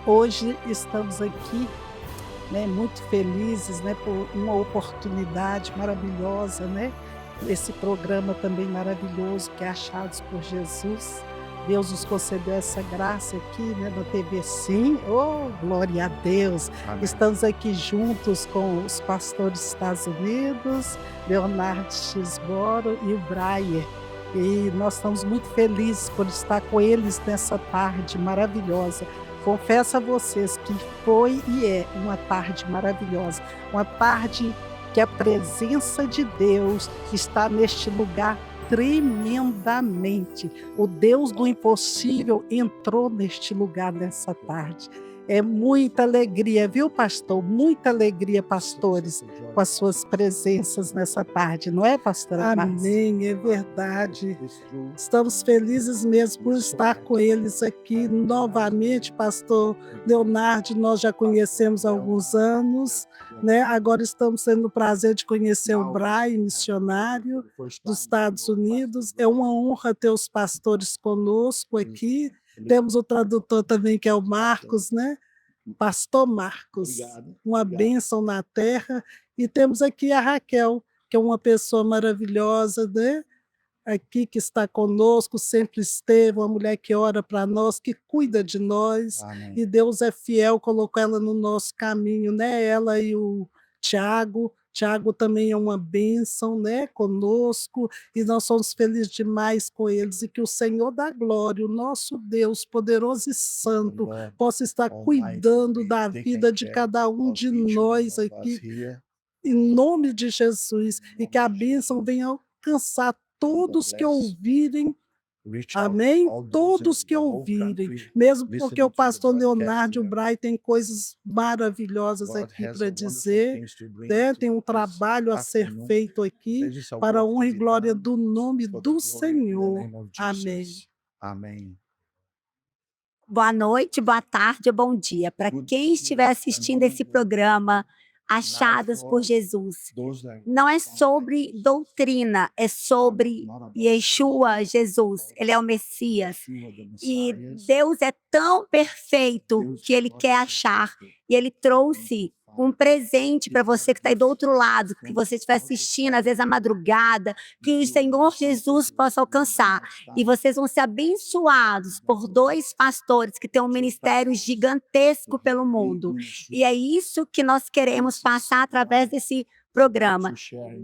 Hoje estamos aqui, né, muito felizes, né, por uma oportunidade maravilhosa, né, esse programa também maravilhoso que é Achados por Jesus. Deus nos concedeu essa graça aqui, né, na TV Sim. Oh, glória a Deus! Amém. Estamos aqui juntos com os pastores dos Estados Unidos, Leonardo Xboro e o Breyer. E nós estamos muito felizes por estar com eles nessa tarde maravilhosa. Confesso a vocês que foi e é uma tarde maravilhosa, uma tarde que a presença de Deus está neste lugar tremendamente. O Deus do impossível entrou neste lugar nessa tarde. É muita alegria, viu, pastor? Muita alegria, pastores, com as suas presenças nessa tarde, não é, pastora Márcia? Amém, é verdade. Estamos felizes mesmo por estar com eles aqui novamente, pastor Leonardo, nós já conhecemos há alguns anos, né? Agora estamos tendo o prazer de conhecer o Brian, missionário dos Estados Unidos. É uma honra ter os pastores conosco aqui. Temos o tradutor também, que é o Marcos, né? Pastor Marcos, uma bênção na terra. E temos aqui a Raquel, que é uma pessoa maravilhosa, né? Aqui que está conosco, sempre esteve, uma mulher que ora para nós, que cuida de nós, Amém. e Deus é fiel, colocou ela no nosso caminho, né? Ela e o Tiago. Tiago também é uma bênção, né, conosco, e nós somos felizes demais com eles, e que o Senhor da glória, o nosso Deus poderoso e santo, possa estar cuidando da vida de cada um de nós aqui, em nome de Jesus, e que a bênção venha alcançar todos que ouvirem, amém? Todos que ouvirem, mesmo porque o pastor Leonardo e o Brian têm coisas maravilhosas aqui para dizer, né? Tem um trabalho a ser feito aqui para a honra e glória do nome do Senhor. Amém. Amém. Boa noite, boa tarde, bom dia. Para quem estiver assistindo esse programa, Achados por Jesus, não é sobre doutrina, é sobre Yeshua, Jesus. Ele é o Messias. E Deus é tão perfeito que Ele quer achar. E Ele trouxe um presente para você que está aí do outro lado, que você estiver assistindo, às vezes à madrugada, que o Senhor Jesus possa alcançar. E vocês vão ser abençoados por dois pastores que têm um ministério gigantesco pelo mundo. E é isso que nós queremos passar através desse programa.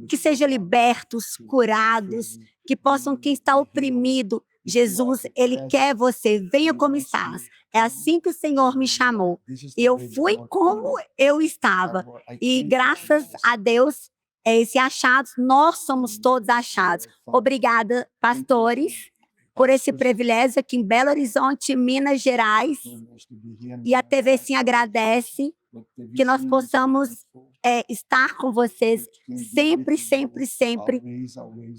Que sejam libertos, curados, que possam, quem está oprimido, Jesus, Ele quer você, venha como estás. É assim que o Senhor me chamou. E eu fui como eu estava. E graças a Deus, é esse achados, nós somos todos achados. Obrigada, pastores, por esse privilégio aqui em Belo Horizonte, Minas Gerais. E a TV Sim agradece que nós possamos estar com vocês sempre, sempre, sempre,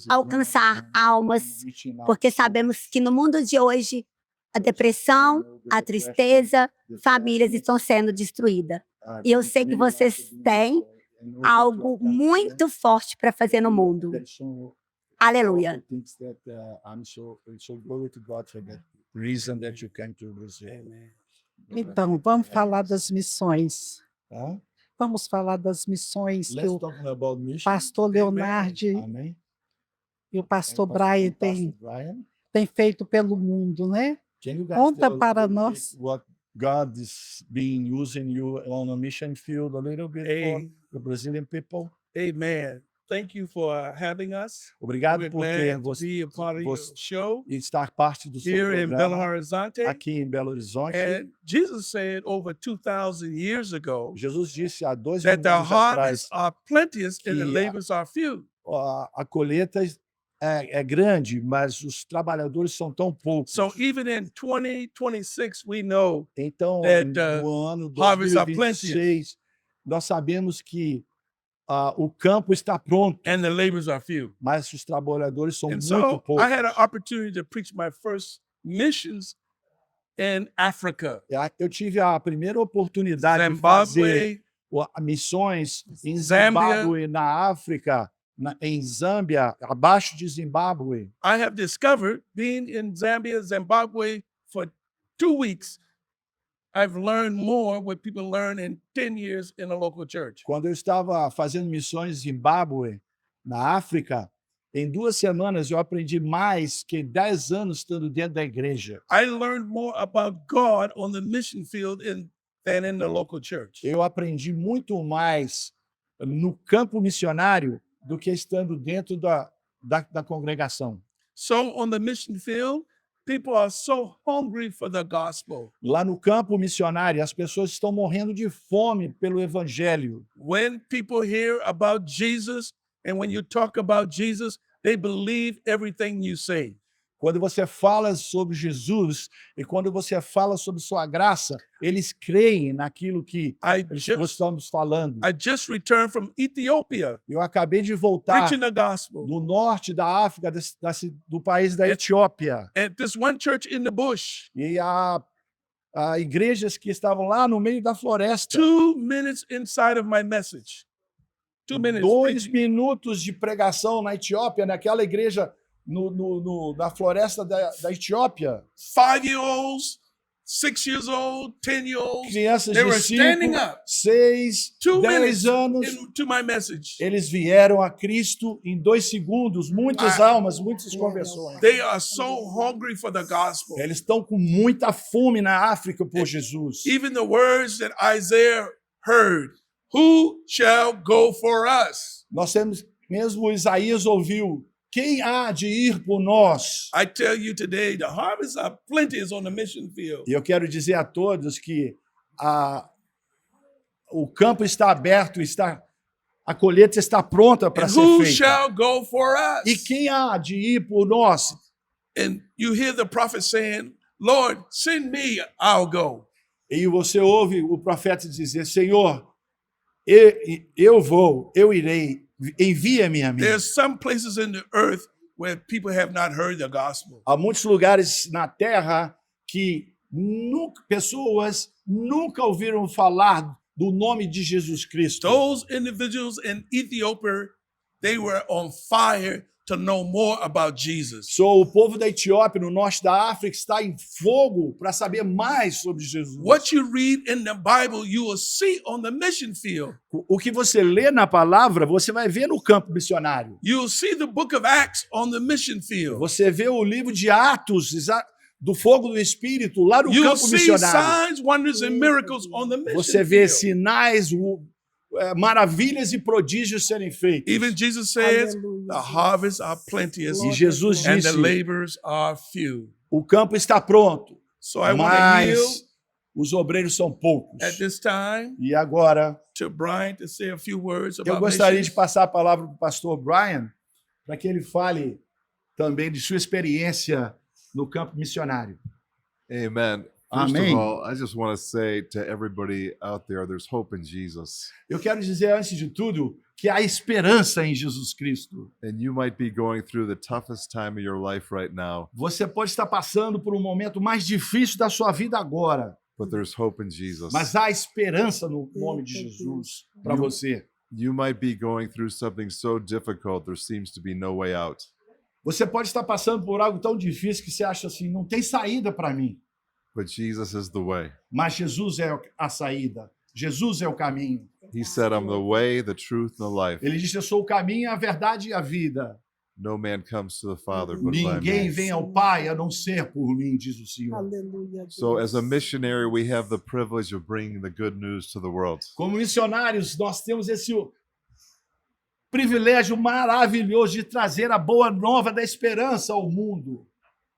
alcançar almas, porque sabemos que no mundo de hoje a depressão, a tristeza, famílias estão sendo destruídas. E eu sei que vocês têm algo muito forte para fazer no mundo. Aleluia. Então, vamos falar das missões. Vamos falar das missões que o pastor Leonardo e o pastor Brian têm feito pelo mundo, né? Conta para nós. What God is being using you on a mission field a little bit for the Brazilian people. Amen. Thank you for having us. Obrigado We're por glad ter to be a part of your show e estar parte do seu here in Belo programa Horizonte. aqui em Belo Horizonte. And Jesus said over 2,000 years ago Jesus disse há 2 that the anos harvests atrás are plenteous and the que labors are few. a colheita é grande, mas os trabalhadores são tão poucos. So even in 2026, we know Então, that no ano harvests are 2026, nós sabemos que o campo está pronto, and the labors are few. mas os trabalhadores são And muito so poucos. I had an opportunity to preach my first missions in Africa. Eu tive a primeira oportunidade de fazer Zimbabwe, missões em Zâmbia. Zimbábue, na África, em Zâmbia, abaixo de Zimbábue. I have discovered being in Zambia, Zimbabwe for 2 weeks, I've learned more what people learn in 10 years in a local church. Quando eu estava fazendo missões em Zimbábue, na África, em 2 semanas eu aprendi mais que 10 anos estando dentro da igreja. I learned more about God on the mission field than in the local church. Eu aprendi muito mais no campo missionário do que estando dentro da congregação. So on the mission field, people are so hungry for the gospel. Lá no campo missionário, as pessoas estão morrendo de fome pelo evangelho. When people hear about Jesus and when you talk about Jesus, they believe everything you say. Quando você fala sobre Jesus e quando você fala sobre sua graça, eles creem naquilo que nós estamos falando. I just returned from Ethiopia Eu acabei de voltar preaching the gospel. do norte da África, do país da Etiópia. And there's one church in the bush. E há igrejas que estavam lá no meio da floresta. 2 minutes inside of my message. 2 minutes. 2 minutos de pregação na Etiópia, naquela igreja na floresta da Etiópia. 5-year-olds, 6 years old, 10-year-olds. Crianças They de were 5, standing up. 6, 2 10 minutes anos. into my message. Eles vieram a Cristo em 2 segundos. Muitas almas, muitas conversões. They are so hungry for the gospel. Eles estão com muita fome na África por Jesus. Even the words that Isaiah heard, who shall go for us? Nós temos, mesmo Isaías ouviu, quem há de ir por nós? I tell you today, the harvest are plenty is on the mission field. E eu quero dizer a todos que o campo está aberto, a colheita está pronta para And ser who feita. shall go for us? E quem há de ir por nós? And you hear the prophet saying, Lord, send me, I'll go. E você ouve o profeta dizer, Senhor, eu vou, eu irei, envia-me a mim. There's some places in the earth where people have not heard the gospel. Há muitos lugares na terra que pessoas nunca ouviram falar do nome de Jesus Cristo. Those individuals in Ethiopia, they were on fire to know more about Jesus. O povo da Etiópia, no norte da África, está em fogo para saber mais sobre Jesus. What you read in the Bible, you will see on the mission field. O que você lê na palavra, você vai ver no campo missionário. You will see the book of Acts on the mission field. Você vê o livro de Atos, do fogo do Espírito, lá no You will campo see missionário. signs, wonders, and miracles on the mission Você vê field. sinais, maravilhas e prodígios serem feitos. Even Jesus says, Aleluia. the harvests are plenteous E Jesus and the disse, laborers are few. o campo está pronto, So I want to yield mas os obreiros são poucos. at this time E agora, to Brian to say a few words eu about gostaria de missions. passar a palavra para o pastor Brian, para que ele fale também de sua experiência no campo missionário. Amen. First Amém. of all, I just want to say to everybody out there, there's hope in Jesus. Eu quero dizer, antes de tudo, que há esperança em Jesus Cristo. And you might be going through the toughest time of your life right now, Você pode estar passando por um momento mais difícil da sua vida agora, but there's hope in Jesus. mas há esperança no nome de Jesus para você. You might be going through something so difficult, there seems to be no way out. Você pode estar passando por algo tão difícil que você acha assim, não tem saída para mim. But Jesus is the way. Mas Jesus é a saída. Jesus é o caminho. He said, I'm the way, the truth, and the life. Ele disse, eu sou o caminho, a verdade e a vida. No man comes to the Father but by Ninguém me. vem ao Pai a não ser por mim, diz o Senhor. Aleluia. So as a Deus. missionary, we have the privilege of bringing the good news to the world. Como missionários, nós temos esse privilégio maravilhoso de trazer a boa nova da esperança ao mundo.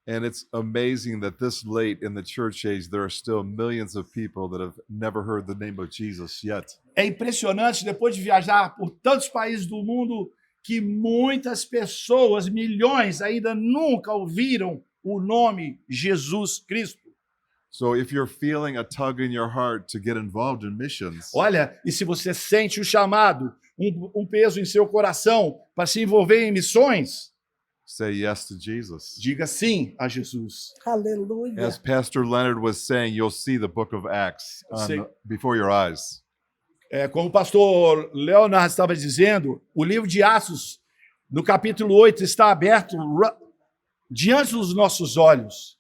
And it's amazing that this late in the church age, there are still millions of people that have never heard the name of Jesus yet. É impressionante, depois de viajar por tantos países do mundo, que muitas pessoas, milhões, ainda nunca ouviram o nome Jesus Cristo. So if you're feeling a tug in your heart to get involved in missions, Olha, e se você sente o chamado, um peso em seu coração para se envolver em missões, say yes to Jesus. diga sim a Jesus. Aleluia. As Pastor Leonard was saying, you'll see the book of Acts Sim. before your eyes. Como o pastor Leonard estava dizendo, o livro de Atos, no capítulo 8, está aberto diante dos nossos olhos.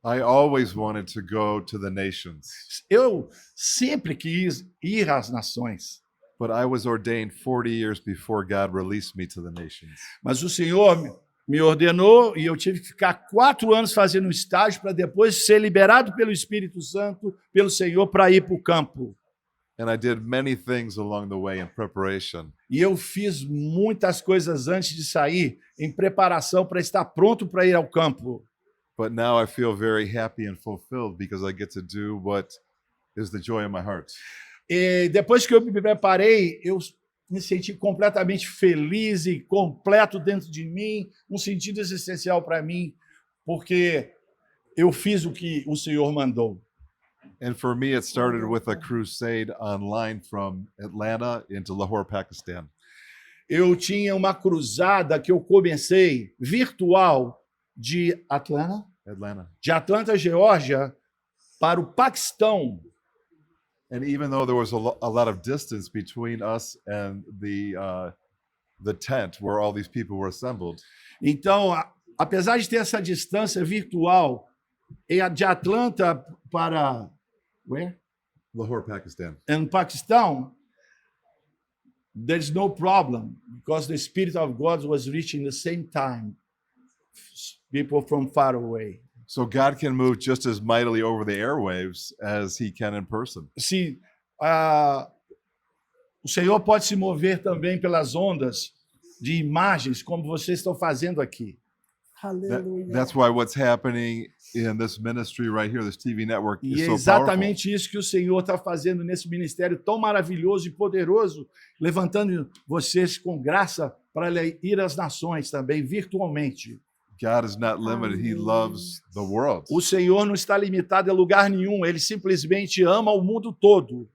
I always wanted to go to the nations, Eu sempre quis ir às nações, but I was ordained 40 years before God released me to the nations. mas o Senhor me ordenou e eu tive que ficar 4 anos fazendo um estágio para depois ser liberado pelo Espírito Santo, pelo Senhor, para ir para o campo. And I did many things along the way in preparation. E eu fiz muitas coisas antes de sair, em preparação para estar pronto para ir ao campo. But now I feel very happy and fulfilled because I get to do what is the joy of my heart. E depois que eu me preparei, eu me senti completamente feliz e completo dentro de mim, um sentido existencial para mim, porque eu fiz o que o Senhor mandou. And for me, it started with a crusade online from Atlanta into Lahore, Pakistan. Eu tinha uma cruzada que eu comecei virtual de Atlanta, Geórgia, para o Paquistão. And even though there was a lot of distance between us and the tent where all these people were assembled, Então, apesar de ter essa distância virtual de Atlanta para Lahore, Pakistan, in Pakistan, there's no problem because the Spirit of God was reaching the same time people from far away. so God can move just as mightily over the airwaves as he can in person. Se o Senhor pode se mover também pelas ondas de imagens, como vocês estão fazendo aqui. Aleluia. That's why what's happening in this ministry right here, this TV network, E is é so powerful. exatamente isso que o Senhor está fazendo nesse ministério tão maravilhoso e poderoso, levantando vocês com graça para ir às nações também, virtualmente. God is not limited. He loves the world. O Senhor não está limitado a lugar nenhum, Ele simplesmente ama o mundo todo.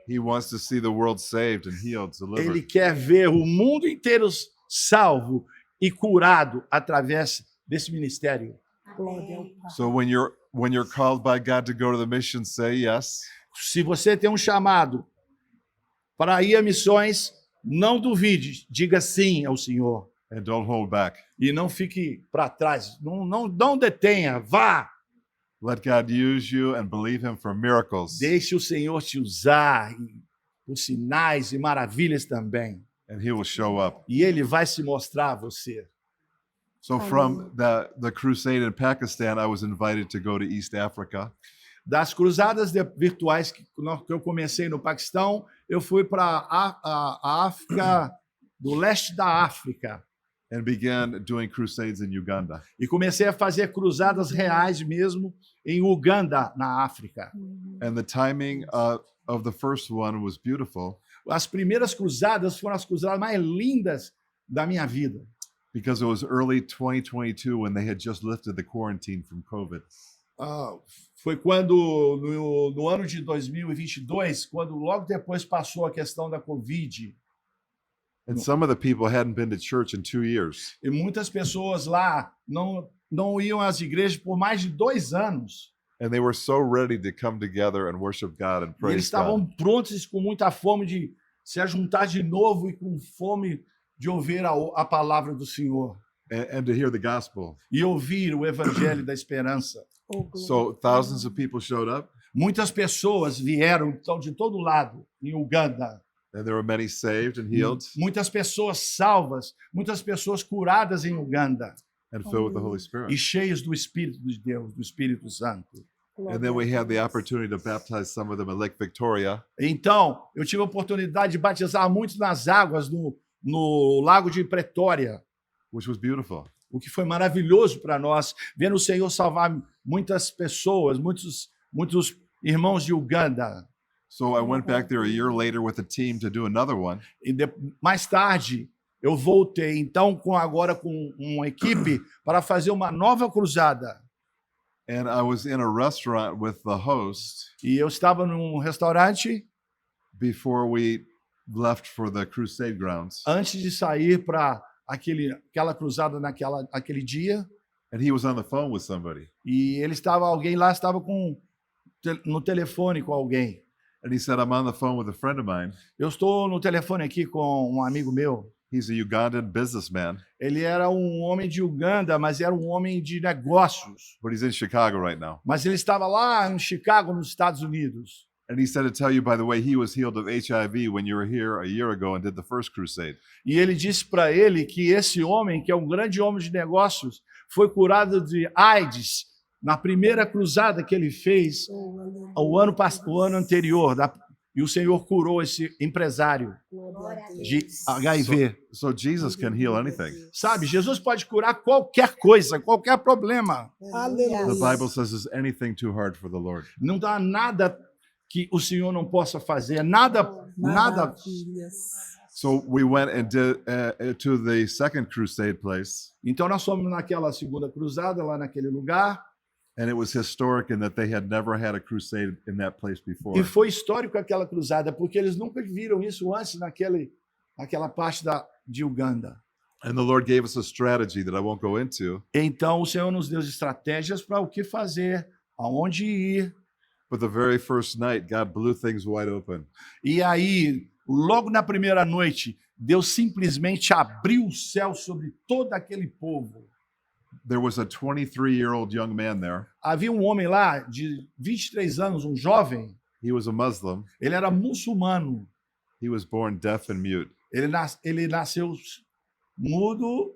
He wants to see the world saved and healed, Ele delivered. quer ver o mundo inteiro salvo e curado através desse ministério. Glória ao Pai. So when you're called by God to go to the mission, say yes. Se você tem um chamado para ir a missões, não duvide, diga sim ao Senhor. And don't hold back. E não fique para trás, não detenha, vá. Let God use you and believe him for miracles. Deixe o Senhor te usar por sinais e maravilhas também. And he will show up. E Ele vai se mostrar a você. So from the crusade in Pakistan, I was invited to go to East Africa. Das cruzadas virtuais que eu comecei no Paquistão, eu fui para a África, do leste da África. And began doing crusades in Uganda. E comecei a fazer cruzadas reais mesmo em Uganda, na África. And the timing of the first one was beautiful As primeiras cruzadas foram as cruzadas mais lindas da minha vida. because it was early 2022 when they had just lifted the quarantine from COVID. Foi quando, no ano de 2022, quando logo depois passou a questão da Covid, And some of the people hadn't been to church in 2 years. e muitas pessoas lá não iam às igrejas por mais de 2 anos. And they were so ready to come together and worship God and E eles praise estavam God. prontos com muita fome de se ajuntar de novo e com fome de ouvir a palavra do Senhor And to hear the gospel. e ouvir o evangelho da esperança. Oh, glória. So thousands of people showed up, Muitas pessoas vieram então, de todo lado em Uganda. and there were many saved and healed Muitas pessoas salvas, muitas pessoas curadas em Uganda and filled with the Holy e Spirit. cheias do Espírito de Deus, do Espírito Santo. And then we had the opportunity to baptize some of them in Lake Victoria. Então, eu tive a oportunidade de batizar muitos nas águas no Lago de Pretória, Which was beautiful. o que foi maravilhoso para nós, vendo o Senhor salvar muitas pessoas, muitos irmãos de Uganda. So I went back there a year later with a team to do another one. E mais tarde, eu voltei, então, agora com uma equipe para fazer uma nova cruzada. And I was in a restaurant with the host E eu estava num restaurante before we left for the crusade grounds. antes de sair para aquela cruzada aquele dia. And he was on the phone with somebody. E alguém lá estava no telefone com alguém. And he said, I'm on the phone with a friend of mine. Eu estou no telefone aqui com um amigo meu. He's a Ugandan businessman, Ele era um homem de Uganda, mas era um homem de negócios. but he's in Chicago right now. Mas ele estava lá em Chicago, nos Estados Unidos. And he said to tell you, by the way, he was healed of HIV when you were here a year ago and did the first crusade. E ele disse para ele que esse homem, que é um grande homem de negócios, foi curado de AIDS na primeira cruzada que ele fez o ano anterior. E o Senhor curou esse empresário de HIV. So Jesus can heal anything. Sabe, Jesus pode curar qualquer coisa, qualquer problema. The Aleluia. Bible says, is anything too hard for the Lord? Não dá nada que o Senhor não possa fazer, nada. Maravilhas. So we went and did to the second crusade place, Então nós fomos naquela segunda cruzada, lá naquele lugar, and it was historic in that they had never had a crusade in that place before. e foi histórico aquela cruzada, porque eles nunca viram isso antes naquela parte de Uganda. And the Lord gave us a strategy that I won't go into, Então o Senhor nos deu estratégias para o que fazer, aonde ir. but the very first night, God blew things wide open. E aí, logo na primeira noite, Deus simplesmente abriu o céu sobre todo aquele povo. There was a 23-year-old young man there. Havia um homem lá de 23 anos, um jovem, He was a Muslim. ele era muçulmano. He was born deaf and mute. Ele nasceu mudo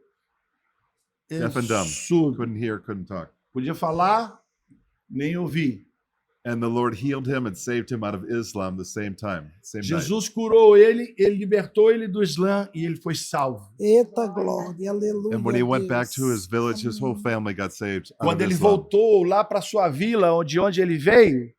e Deaf and dumb. surdo. Couldn't hear, couldn't talk. Podia falar, nem ouvir. And the Lord healed him and saved him out of Islam the same time, same night. Jesus curou ele libertou ele do Islã e ele foi salvo. Eita glória, aleluia. And when he went back Deus. to his village, his whole family got saved out Quando of ele Islam. voltou lá para sua vila, de onde ele veio,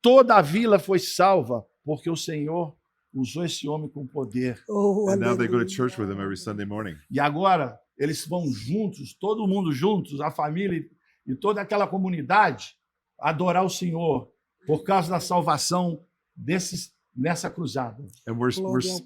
toda a vila foi salva, porque o Senhor usou esse homem com poder. Oh, And now they go to aleluia. church with him every Sunday morning. E agora eles vão juntos, todo mundo juntos, a família e toda aquela comunidade, adorar o Senhor por causa da salvação nessa cruzada. And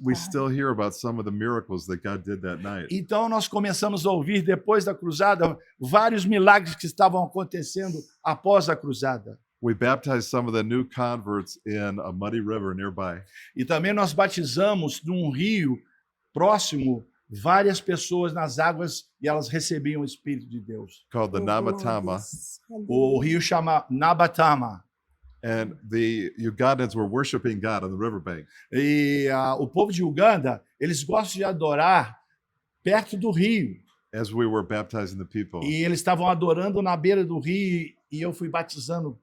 we still hear about some of the miracles that God did that night. Então nós começamos a ouvir depois da cruzada vários milagres que estavam acontecendo após a cruzada. We baptized some of the new converts in a muddy river nearby. E também nós batizamos num rio próximo várias pessoas nas águas e elas recebiam o Espírito de Deus. Called the Oh, Namatama. glórias. O rio chama Nabatama. And the Ugandans were worshiping God on the riverbank. E o povo de Uganda, eles gostam de adorar perto do rio. As we were baptizing the people. E eles estavam adorando na beira do rio e eu fui batizando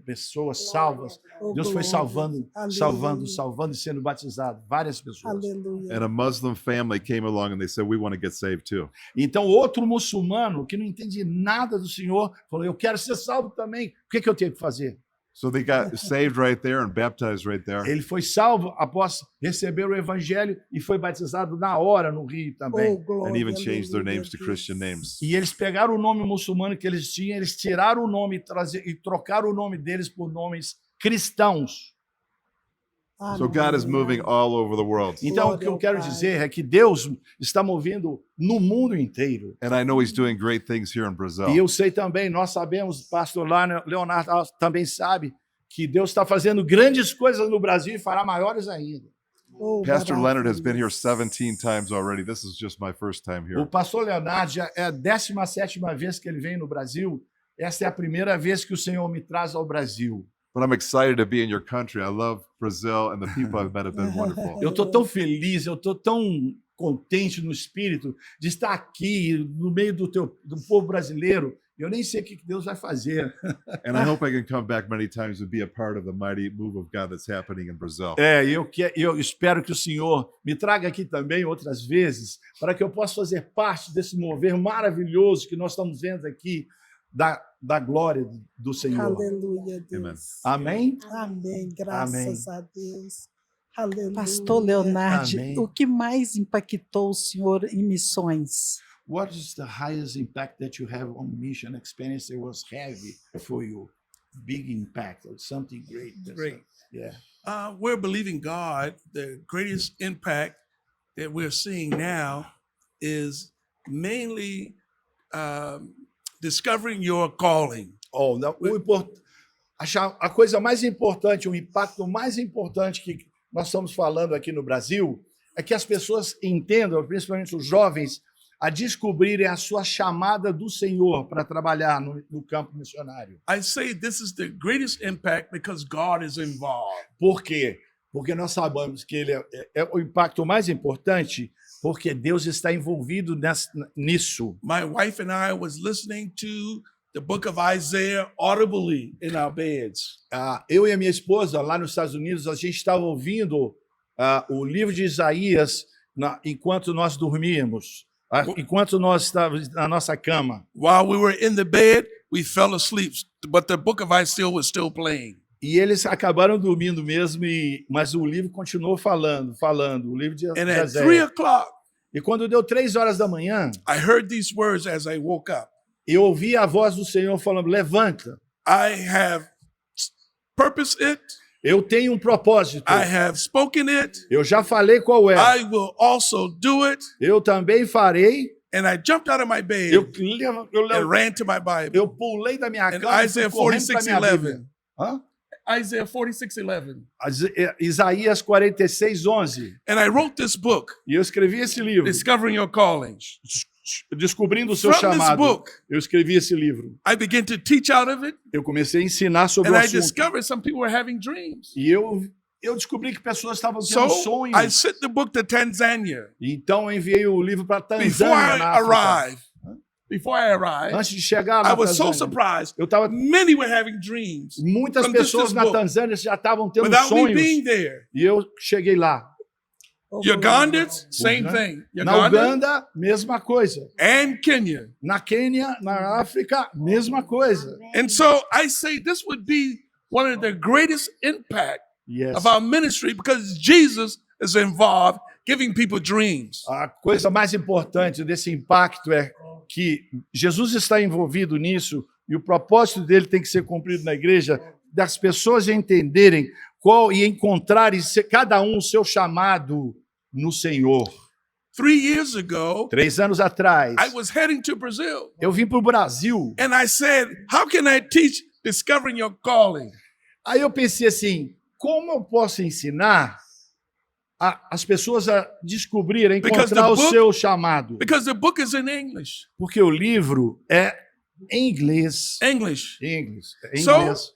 pessoas salvas. Oh, Deus foi glória. salvando Aleluia. e sendo batizado várias pessoas. Aleluia. And a Muslim family came along and they said, we want to get saved too. Então outro muçulmano que não entende nada do Senhor falou: eu quero ser salvo também. O que eu tenho que fazer? So they got saved right there and baptized right there. Ele foi salvo após receber o evangelho e foi batizado na hora no rio também. Oh, glória, And even changed their aleluia, names to Deus. Christian names. E eles pegaram o nome muçulmano que eles tinham, eles tiraram o nome e trocaram o nome deles por nomes cristãos. So God is moving all over the world. Então, o que eu quero dizer é que Deus está movendo no mundo inteiro. And I know he's doing great things here in Brazil. E eu sei também, nós sabemos, o pastor Leonardo também sabe, que Deus está fazendo grandes coisas no Brasil e fará maiores ainda. Oh, Pastor Leonard has been here maravilhas. 17 times already. This is just my first time O here. pastor Leonardo já é a 17ª vez que ele vem no Brasil. Essa é a primeira vez que o Senhor me traz ao Brasil. But I'm excited to be in your country. I love Brazil and the people I've met have been wonderful. Eu estou tão feliz, eu estou tão contente no espírito de estar aqui no meio do povo brasileiro. Eu nem sei o que Deus vai fazer. And I hope I can come back many times and be a part of the mighty move of God that's happening in Brazil. Eu espero que o Senhor me traga aqui também outras vezes, para que eu possa fazer parte desse mover maravilhoso que nós estamos vendo aqui, da glória do Senhor. Aleluia, Deus. Amen. Amém? Amém, graças Amém. a Deus. Aleluia. Pastor Leonardo, Amém. o que mais impactou o senhor em missões? What is the highest impact that you have on mission experience that was heavy for you? Big impact or something great. Great. Yeah. We're believing God. The greatest impact that we're seeing now is mainly discovering your calling. A coisa mais importante, o impacto mais importante que nós estamos falando aqui no Brasil é que as pessoas entendam, principalmente os jovens, a descobrirem a sua chamada do Senhor para trabalhar no campo missionário. I say this is the greatest impact because God is involved. Por quê? Porque nós sabemos que ele é o impacto mais importante, porque Deus está envolvido nisso. My wife and I was listening to the book of Isaiah audibly in our beds. Eu e a minha esposa, lá nos Estados Unidos, a gente estava ouvindo o livro de Isaías enquanto nós dormíamos, enquanto nós estávamos na nossa cama. While we were in the bed, we fell asleep, but the book of Isaiah was still playing. E eles acabaram dormindo mesmo, mas o livro continuou falando, o livro de And at 3 Isaías. o'clock, E quando deu 3 horas da manhã, I heard these words as I woke up. eu ouvi a voz do Senhor falando, levanta, I have purposed it. eu tenho um propósito, I have spoken it. eu já falei qual é, I will also do it. eu também farei. And I jumped out of my bed Eu and ran to my Bible. eu pulei da minha And cama e fui Isaiah correndo para minha 46:11. Bíblia. Hã? Isaiah 46:11. Isaías 46:11. And I wrote this book, E eu escrevi esse livro, Discovering Your Calling. descobrindo o seu From this chamado. book, Eu escrevi esse livro. I began to teach out of it, Eu comecei a ensinar sobre and o I assunto. discovered some people were having dreams. E eu descobri que pessoas estavam tendo So sonhos. I sent the book to Tanzania. Então eu enviei o livro para Before Tanzânia, I na África. arrived, Antes de chegar I na was so Tanzânia, surprised. eu tava, Many were having dreams muitas from this pessoas na book Tanzânia já estavam tendo without me sonhos. being there. E eu cheguei lá. Ugandans, same Uganda. thing. Na Uganda Uganda, mesma coisa. and Kenya. Na Quênia, na África, mesma coisa. And so I say this would be one of the greatest impact Yes. of our ministry because Jesus is involved giving people dreams. A coisa mais importante desse impacto é que Jesus está envolvido nisso e o propósito dele tem que ser cumprido na igreja, das pessoas entenderem qual e encontrarem cada um o seu chamado no Senhor. 3 years ago, 3 anos atrás, I was heading to Brazil eu vim para o Brasil. and I said, how can I teach discovering your calling? Aí eu pensei assim, como eu posso ensinar as pessoas a descobrir, a Because encontrar the o book- seu chamado? Because the book is in English. Porque o livro é em inglês. English. Em inglês. Em So- inglês.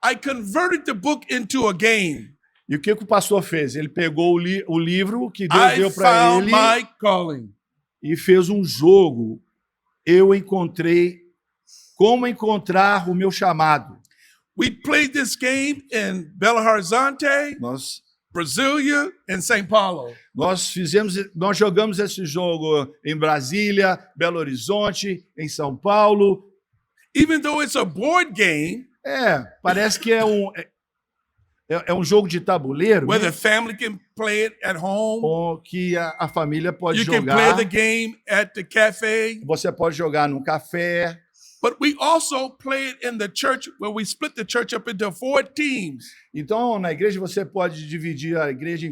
I converted the book into a game. E o que o pastor fez? Ele pegou o livro que Deus I deu para found ele my calling. e fez um jogo. Eu encontrei como encontrar o meu chamado. We played this game in Belo Horizonte, Nós Brasilia, and São Paulo. nós jogamos esse jogo em Brasília, Belo Horizonte, em São Paulo. Even though it's a board game Parece que é um jogo de tabuleiro, where né? the family can play it at home, Ou que a família pode you can play jogar. the game at the cafe, Você pode jogar num café. but we also play it in the church where we split the church up into 4 teams. Então, na igreja, você pode dividir a igreja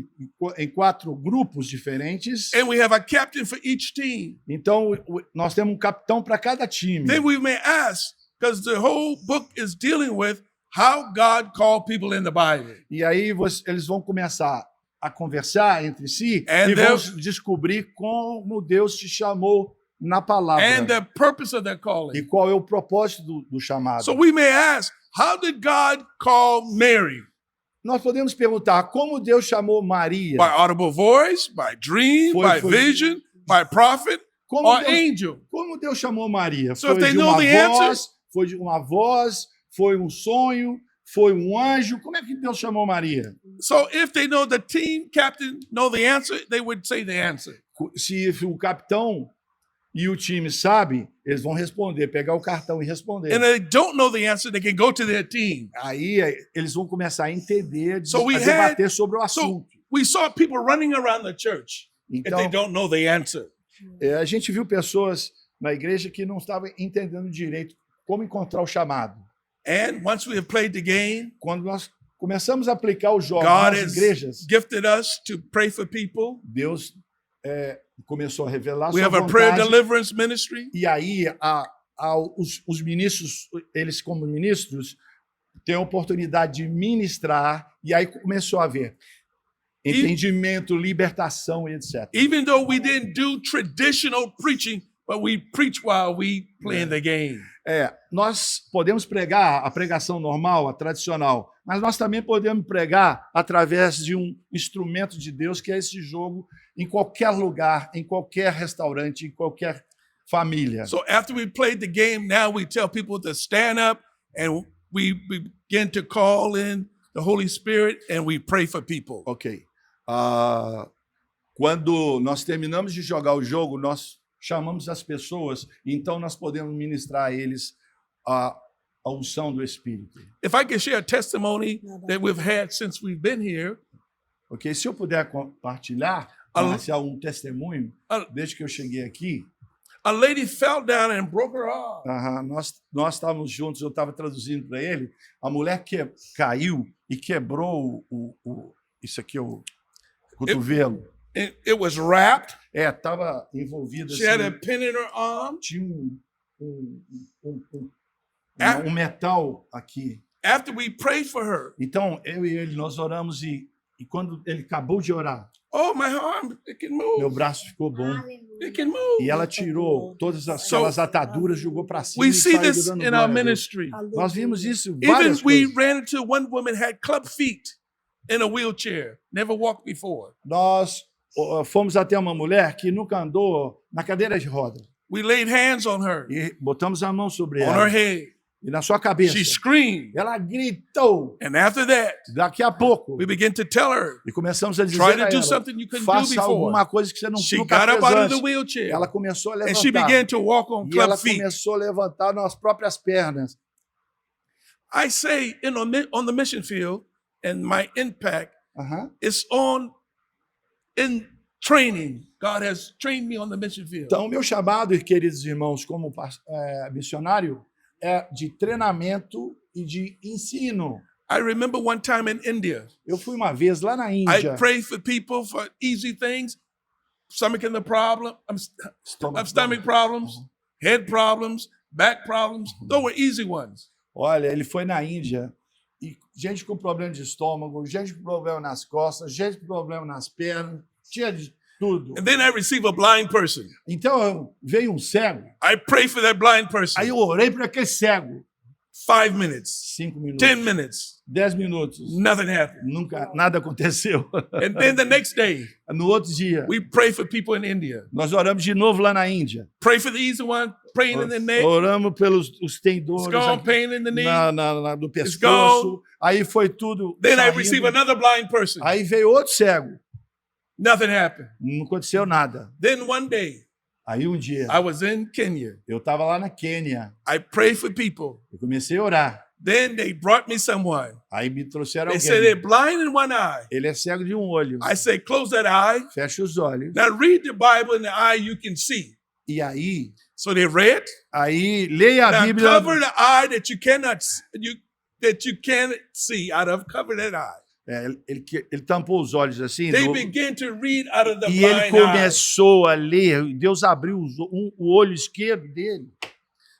em 4 grupos diferentes. And we have a captain for each team. Então, nós temos um capitão para cada time. Then we may ask, because the whole book is dealing with how God called people in the Bible. E aí eles vão começar a conversar entre si And e vão then- descobrir como Deus te chamou na palavra. And the purpose of their E calling. qual é o propósito do chamado. So we may ask, how did God call Mary? Nós podemos perguntar como Deus chamou Maria. By audible voice, by dream, by Foi- vision, by prophet, Como or Deus, angel? como Deus chamou Maria? So if Foi they de know uma the voz, answer- foi de uma voz, foi um sonho, foi um anjo. Como é que Deus chamou Maria? So if they know the team captain know the answer, they would say the answer. Se o capitão e o time sabem, eles vão responder, pegar o cartão e responder. And if they don't know the answer, they can go to their team. Aí eles vão começar a entender, So we a debater sobre o assunto. So we saw people running around the church if Então, they don't know the answer. a gente viu pessoas na igreja que não estavam entendendo direito como encontrar o chamado. And once we have played the game, Quando nós começamos a aplicar os jogos God nas has igrejas, gifted us to pray for people. Deus começou a revelar We sua have a prayer vontade. deliverance ministry. E aí os ministros, eles como ministros, têm a oportunidade de ministrar. E aí começou a ver. entendimento, libertação e etc. Even though we didn't do traditional preaching, but we preach while we playing the game. Nós podemos pregar a pregação normal, a tradicional, mas nós também podemos pregar através de um instrumento de Deus, que é esse jogo, em qualquer lugar, em qualquer restaurante, em qualquer família. So after we played the game, now we tell people to stand up and we begin to call in the Holy Spirit and we pray for people. Ok. Quando nós terminamos de jogar o jogo, nós chamamos as pessoas, então nós podemos ministrar a eles a unção do Espírito. If I can share a testimony that we've had since we've been here, Ok? Se eu puder compartilhar, Marcial, um testemunho, desde que eu cheguei aqui, a lady fell down and broke her arm. nós estávamos juntos, eu estava traduzindo para ele, a mulher que caiu e quebrou isso aqui, o cotovelo. It was wrapped. Estava envolvida She had a assim, pin in her arm. tinha um metal aqui. After we prayed for her, Então, eu e ele, nós oramos e quando ele acabou de orar, oh, my arm, it can meu move. braço ficou bom. It can move. E ela tirou todas aquelas ataduras, jogou para cima We e see saiu this dando in glória our a Deus. ministry. Nós vimos isso Even várias we coisas. ran into one woman had club feet in a wheelchair, never walked before. Nós fomos até uma mulher que nunca andou na cadeira de roda. We laid hands on her, E botamos a mão sobre on ela. her head. E na sua cabeça. She screamed. Ela gritou. And after that, Daqui a pouco. we began to tell her, E começamos a dizer try a to do ela, something you couldn't do faça before. alguma coisa que você She nunca got up fez out of antes. the wheelchair Ela começou a and she began levantar. to walk on E ela club feet. começou a levantar nas próprias pernas. I say on the mission field, and my impact is in training. God has trained me on the mission field. Então, o meu chamado, queridos irmãos, como missionário, é de treinamento e de ensino. I remember one time in India, Eu fui uma vez lá na I Índia. prayed for people for easy things, stomach problems, head problems, back problems. Those were easy ones. Olha, ele foi na Índia e gente com problema de estômago, gente com problema nas costas, gente com problema nas pernas, tinha de tudo. And then I received a blind person. Então, veio um cego. I prayed for that blind person. Aí eu orei para aquele cego. 5 minutes, 5 minutos. 10 minutes, 10 minutos. nothing happened. Nunca, nada aconteceu. And then the next day, No outro dia, we pray for people in India. nós oramos de novo lá na Índia. Pray for the easy one, praying in the neck. Oramos pelos os It's tendores gone, aqui, pain in the knee. do gone. pescoço. Aí foi tudo Then I saindo. receive another blind person. Aí veio outro cego. Nothing happened. Não aconteceu nada. Then one day, Aí um dia, I was in Kenya. eu estava lá na Quênia. I prayed for people. Eu comecei a orar. Then they brought me someone. Aí me trouxeram They said they're alguém. blind in one eye. Ele é cego de um olho. I say, close that eye. Fecha os olhos. Now read the Bible in the eye you can see. E aí, So they read. leia a Now Bíblia. cover the eye that you cannot see out of. Cover that eye. Ele tampou os olhos assim. They began to read out of the E ele blind eye. começou a ler. Deus abriu o olho esquerdo dele.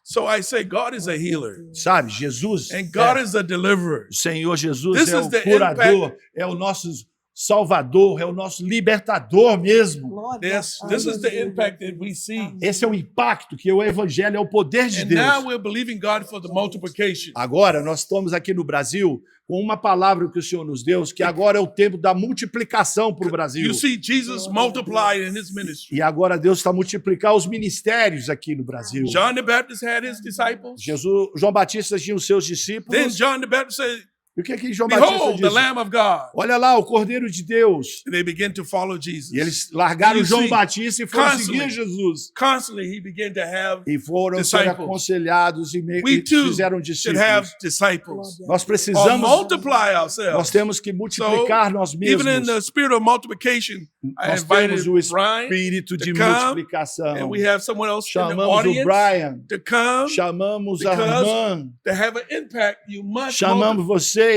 So I say, God is a healer, Sabe, Jesus, and God is a deliverer. o Senhor Jesus This é is o the curador, é o nosso Salvador, é o nosso libertador mesmo. Glória This a is the Deus. impact that we see. Esse é o impacto que o Evangelho é o poder de And now Deus. we're believing God for the multiplication. Agora, nós estamos aqui no Brasil com uma palavra que o Senhor nos deu, que agora é o tempo da multiplicação para o Brasil. You see Jesus multiplied in his ministry. E agora Deus está multiplicar os ministérios aqui no Brasil. John the Baptist had his disciples. João Batista tinha os seus Then discípulos. John the Baptist said, E o que é que João Batista behold, the disse? Lamb of God. Olha lá, o Cordeiro de Deus. And they began to follow Jesus. E eles largaram You João see, Batista e foram constantly, seguir Jesus. Constantly he began to have, E foram ser disciples. aconselhados e we too fizeram should have discípulos. disciples. Nós Or precisamos, multiply nós ourselves. temos que multiplicar nós Even in mesmos. the spirit of multiplication, I Nós invited temos o Brian, espírito de to come, multiplicação. and we have someone else in the Chamamos o audience Brian, to come. chamamos a because irmã, To have an impact, you must chamamos vocês.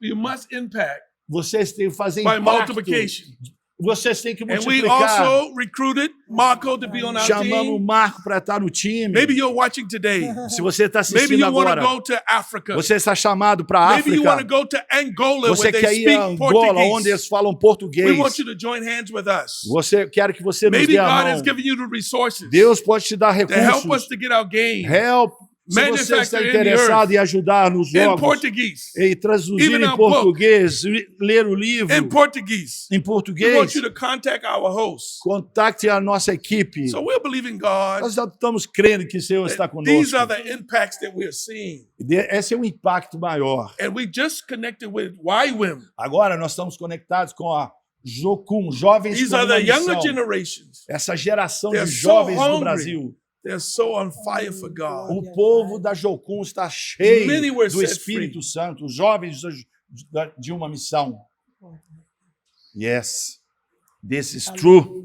you must impact Vocês têm que fazer by impacto. multiplication. Vocês têm que And we multiplicar. also recruited Marco to be on our Chamamos o team. Marco para estar no time. Maybe you're watching today. Se você está Maybe assistindo you want to agora, go to Africa. você está chamado para a Maybe you want to África. go to Angola Você where quer they ir a speak Angola, onde Portuguese. eles falam We português. want you to join hands with us. Quero que você nos Maybe dê a God mão. has given you the resources Deus pode te dar to help us recursos. to get our game Help. Se você está manufactured in the interessado earth em ajudar nos in jogos, Portuguese. e traduzir Even em our book. português, ler o livro In Portuguese. em We want português, you to contact our host. contacte a nossa equipe. So we're believing God Nós já estamos crendo que o Senhor está that these conosco. are the impacts that we're seeing. Esse é um impacto maior. And we just connected with YWIM. Agora nós estamos conectados com a Jocum, Jovens These com are uma the younger missão. generations. Essa geração They're de so jovens do hungry. Brasil. They're so on fire for God. O povo da Jocum está cheio Many were do set Espírito free. Santo, os jovens de uma missão. Yes, this is true.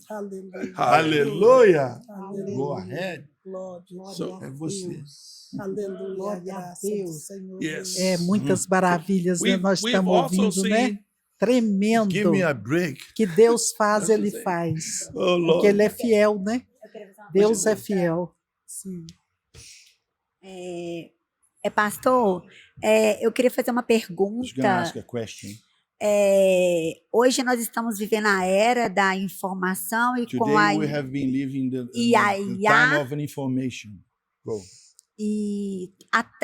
Aleluia. Aleluia. Aleluia. Go ahead. Glória So, a É você. Deus. Aleluia. Glória a Graças ao Deus. Senhor. Yes. É, muitas maravilhas, né? We've, Nós we've estamos also ouvindo, né? seen Tremendo. Give me a break. Que Deus faz, That's Ele the thing. faz. Oh, Porque Lord. Ele é fiel, né? Deus é fiel. Sim. Pastor, eu queria fazer uma I was gonna pergunta. ask a question. Hoje nós estamos vivendo a era da informação e com a Today we have been living the IA. time of an information. Go. e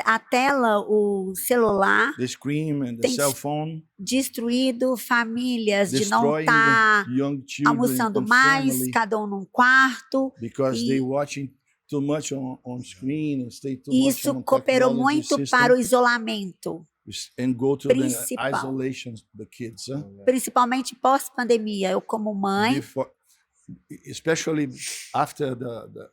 a tela, o celular The screen and the Tem cell phone destruído famílias de não destroying estar the young children almoçando and mais, family cada um num quarto. because e- they watching too much on screen and stay too E much isso on cooperou technology muito system para o isolamento, and go to the principal. isolation the kids, huh? principalmente pós-pandemia. Eu, como mãe, Before, especially after the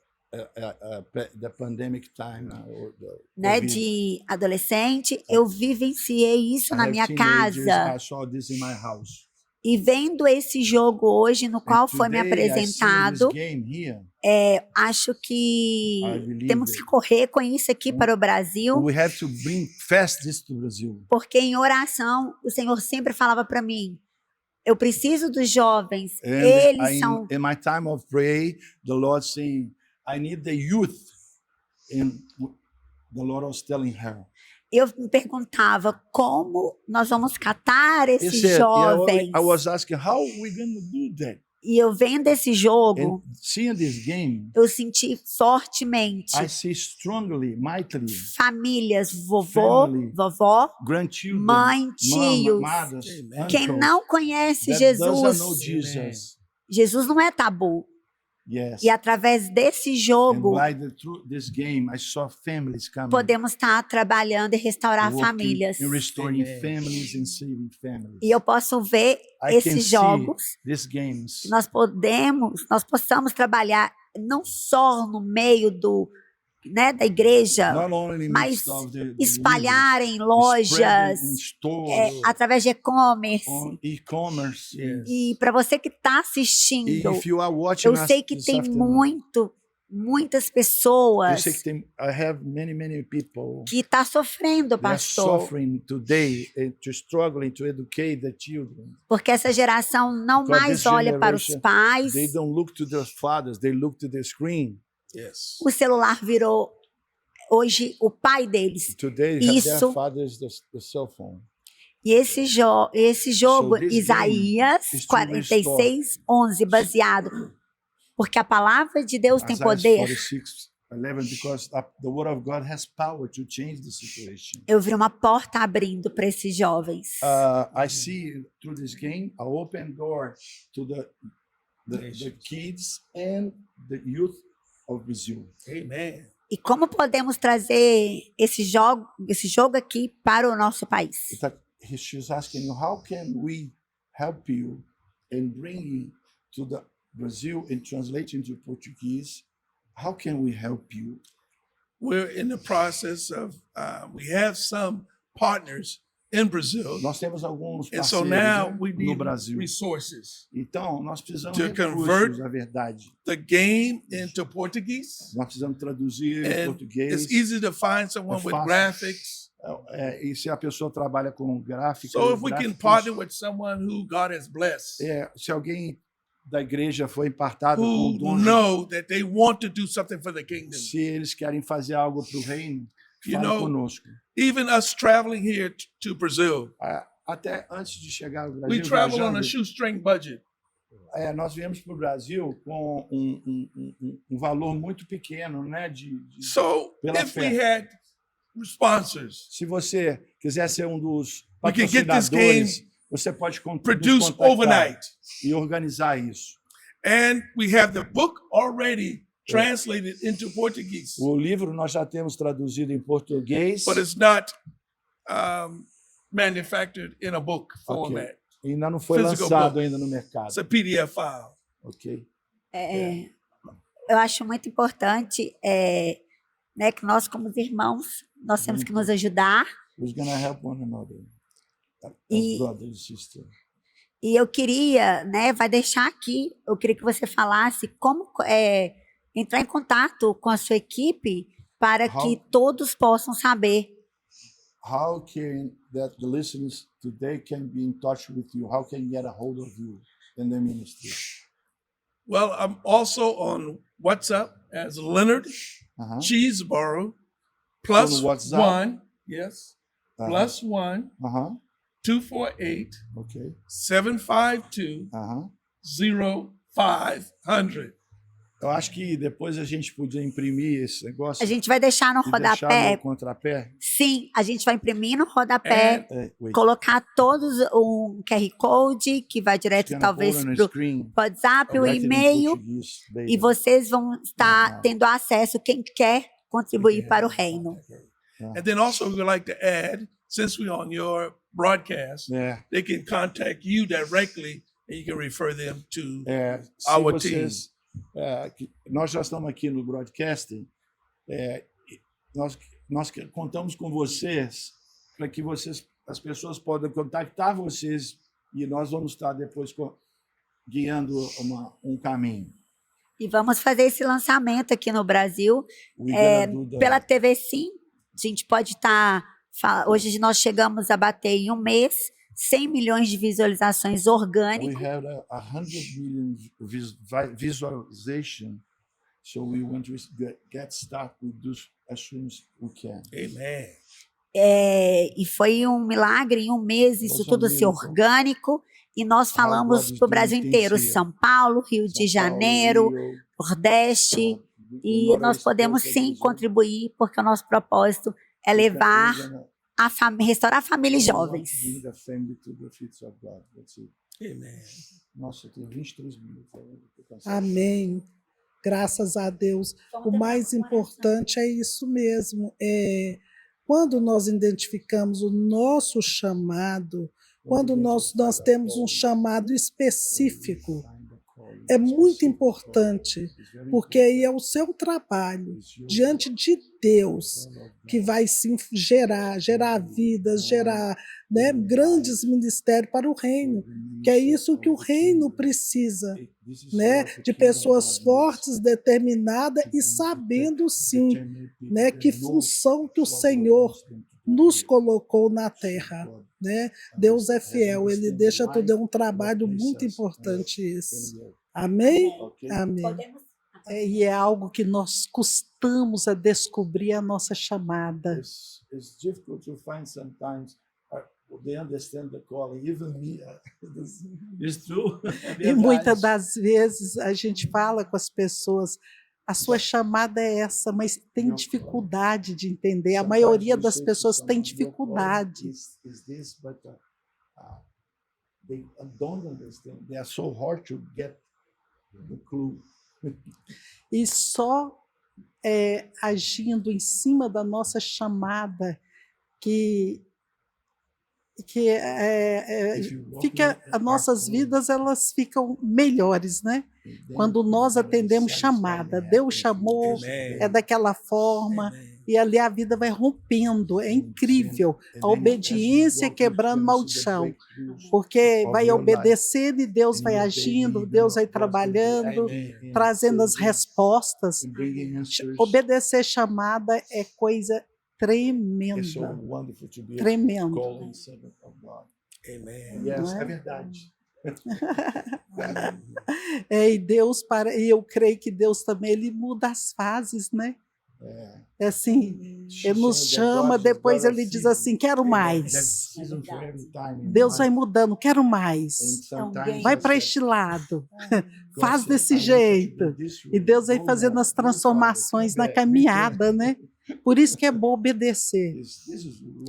pandemic time or the né, COVID. de adolescente, eu vivenciei isso I na have minha teenagers, casa. I saw this in my house. E vendo esse jogo hoje, no qual And foi me today I see apresentado, this game here. acho que I believe temos que it. correr com isso aqui para o Brasil, We have to bring fast this to Brazil. porque em oração o Senhor sempre falava para mim: eu preciso dos jovens, And eles são. in my time of prayer, the Lord saying, I need the youth. And the Lord was telling her. Eu me perguntava como nós vamos catar He esses said, jovens. I was asking, how are we going to do that? E eu vendo esse jogo, And seeing this game, eu senti fortemente I see strongly, mightily, famílias, vovô, Family. vovó, grandchildren, mãe, tios. mothers, Quem uncles não conhece that doesn't know Jesus, Jesus. Jesus não é tabu. Yes. E através desse And jogo, through this game, I saw families coming. podemos estar trabalhando e restaurar working famílias. and restoring families and saving families. E eu posso ver I can esses see jogos, these games. que nós possamos trabalhar não só no meio da igreja, Not only in the mas midst of the espalhar em believers, lojas, spreading in stores, através de e-commerce. on e-commerce. E para você que está assistindo, If you are watching eu us sei que this tem afternoon, muitas eu pessoas sei que I have many people que estão sofrendo, that are pastor, suffering today to struggling to educate the children. porque essa geração não Because mais this olha para os generation, pais. They don't look to their fathers, they look to the screen. Yes. O celular virou hoje o pai deles. Today, their Isso. fathers, the cell phone. E esse jogo, So this Isaías game is to 46:11, baseado, porque a palavra de Deus tem Isaiah poder. 46:11, because the word of God has power to change the situation. Eu vi uma porta abrindo para esses jovens. I see through this game an open door to the kids and the youth of Brazil. Amen. E como podemos trazer esse jogo aqui para o nosso país? She's asking you, how can we help you and bring you to the Brazil and translate into Portuguese? How can we help you? We're in the process of, we have some partners in Brazil. Nós temos alguns And so parceiros, now né, we no need Brasil. resources Então, nós precisamos to de recursos, convert na verdade. the game into Portuguese. Nós precisamos traduzir em And português. it's easy to find someone with fácil. graphics. E se a pessoa trabalha com gráfica, So if we can partner with someone who God has blessed, se alguém da igreja foi impartado com who o dom de, know that they want to do something for the kingdom. se eles querem fazer algo para o reino, You fale know, conosco. Even us traveling here to Brazil, Até antes de chegar no we Brasil, travel on viajando, a shoestring budget. nós viemos para o Brasil com um valor muito pequeno, né? So pela if fé. we had sponsors, Se você quiser ser um dos we can get this patrocinadores, game você pode nos produced contactar overnight. e organizar isso. And we have the book already translated into Portuguese, O livro nós já temos traduzido em português, but it's not manufactured in a book format. ainda não foi Physical lançado book. ainda no mercado. It's a PDF file. Ok? Eu acho muito importante né, que nós, como irmãos, nós temos que nos ajudar. Who's gonna help one another? As E- brothers and sisters. E eu queria, né, vai deixar aqui, eu queria que você falasse como entrar em contato com a sua equipe para que todos possam saber. How can that the listeners today can be in touch with you? How can get a hold of you in the ministry? Well, I'm also on WhatsApp as Leonard Cheeseborough, On WhatsApp? yes, Uh-huh. +1 248 Ok. 752 0500. Eu acho que depois a gente podia imprimir esse negócio A gente vai deixar no e deixar rodapé. no contrapé. Sim, a gente vai imprimir no rodapé, Wait. colocar todos um QR Code que vai direto Scan a talvez code on the para o screen, WhatsApp, o write it in e-mail, Portuguese later. e vocês vão estar tendo acesso, quem quer contribuir para o reino. And then also we would like to add, since we're on your broadcast, they can contact you directly and you can refer them to Se our vocês, nós já estamos aqui no broadcasting, nós contamos com vocês para que as pessoas podem contactar vocês e nós vamos estar depois guiando um caminho. E vamos fazer esse lançamento aqui no Brasil, pela TV Sim. A gente pode estar... Hoje nós chegamos a bater em um mês 100 milhões de visualizações orgânicas. We have 100 million visualization, so we want to get started with this as soon as we can. Amen. E foi um milagre, em um mês isso tudo ser orgânico, e nós falamos para o Brasil inteiro, São Paulo, Rio de Janeiro, Nordeste, e nós podemos sim contribuir, porque o nosso propósito é levar restaurar a família e jovens. Amen. Nossa, tem 23 minutos. Amém. Graças a Deus. O mais importante é isso mesmo. Quando nós identificamos o nosso chamado, quando nós temos um chamado específico, é muito importante, porque aí é o seu trabalho diante de Deus que vai sim gerar vidas, gerar, né, grandes ministérios para o reino, que é isso que o reino precisa, né, de pessoas fortes, determinadas e sabendo sim, né, que função que o Senhor nos colocou na terra, né? Deus é fiel, ele deixa tudo, é um trabalho muito importante esse. Amém? Amém. E é algo que nós custamos a descobrir a nossa chamada. It's difficult to find sometimes they understand the calling, even me. It's true. E muitas das vezes a gente fala com as pessoas, a sua chamada é essa, mas tem dificuldade de entender. A maioria das pessoas tem dificuldade. They don't understand. They are so hard to get the clue. E só agindo em cima da nossa chamada que que as nossas vidas elas ficam melhores, né? Quando nós atendemos chamada, Deus chamou, é daquela forma, e ali a vida vai rompendo, é incrível, a obediência quebrando maldição, porque vai obedecendo e Deus vai agindo, Deus vai trabalhando, trazendo as respostas. Obedecer chamada é coisa tremenda, tremendo. É verdade. E Deus e eu creio que Deus também ele muda as fases, né? É assim, ele nos chama, depois ele diz assim, quero mais. Deus vai mudando, quero mais. Vai para este lado, faz desse jeito. E Deus vai fazendo as transformações na caminhada, né? Por isso que é bom obedecer.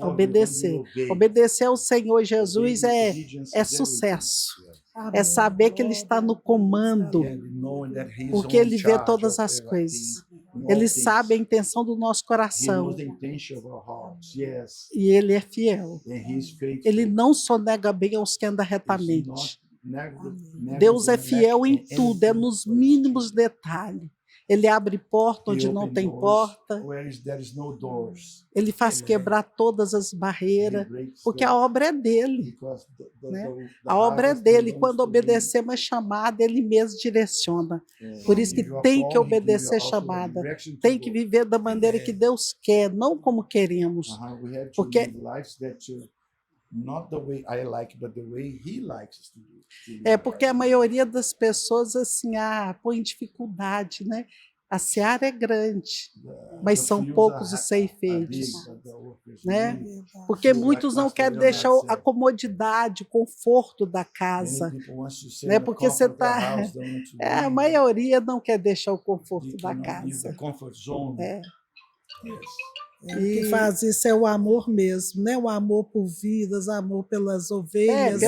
Obedecer. Obedecer ao Senhor Jesus é sucesso. É saber que Ele está no comando, porque Ele vê todas as coisas. Ele sabe a intenção do nosso coração. E Ele é fiel. Ele não só nega bem aos que andam retamente. Deus é fiel em tudo, é nos mínimos detalhes. Ele abre porta onde não tem porta. Ele faz quebrar todas as barreiras, porque a obra é dele. Né? A obra é dele. Quando obedecemos a chamada, ele mesmo direciona. Por isso que tem que obedecer a chamada. Tem que viver da maneira que Deus quer, não como queremos. Porque porque a maioria das pessoas assim, põe em dificuldade, né? A seara é grande, mas são poucos os ceifeiros, né? Porque muitos não querem deixar a comodidade, o conforto da casa, né? Porque você está, a maioria não quer deixar o conforto da casa. O que faz isso é o amor mesmo, né? O amor por vidas, amor pelas ovelhas.